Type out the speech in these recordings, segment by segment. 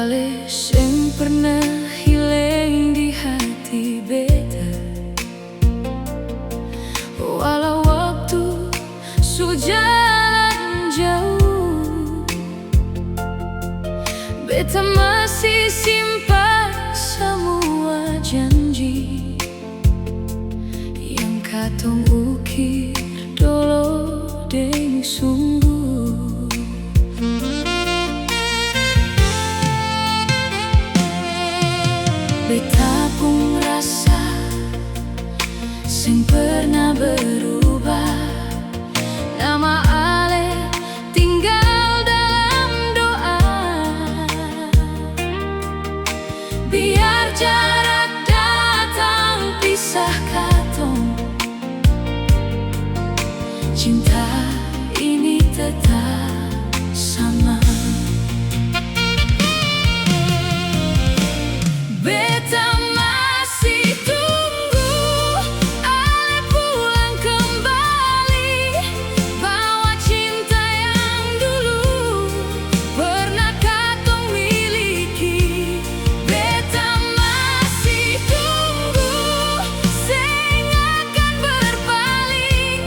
Ale sing pernah hilang di hati beta, walau waktu sujalan jauh, beta masih simpan semua janji yang katong ukir dolo deng sungguh. Beta pun rasa sing pernah berubah, nama Ale tinggal dalam doa. Biar jarak datang pisah katong, cinta ini tetap sama. Beta masih tunggu Ale pulang kembali, bawa cinta yang dulu pernah katong miliki. Beta masih tunggu sing akan berpaling,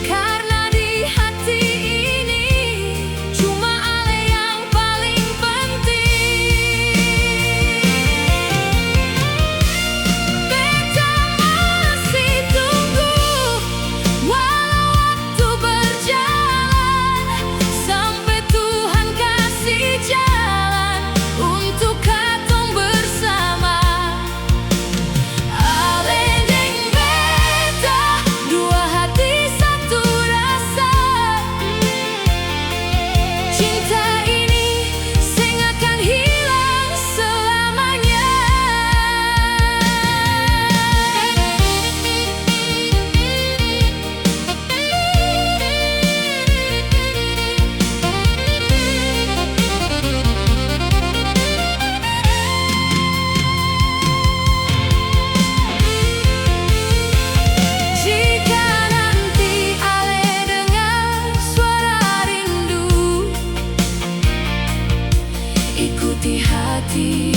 karena di hati ini cuma Ale yang paling penting. Ikuti hati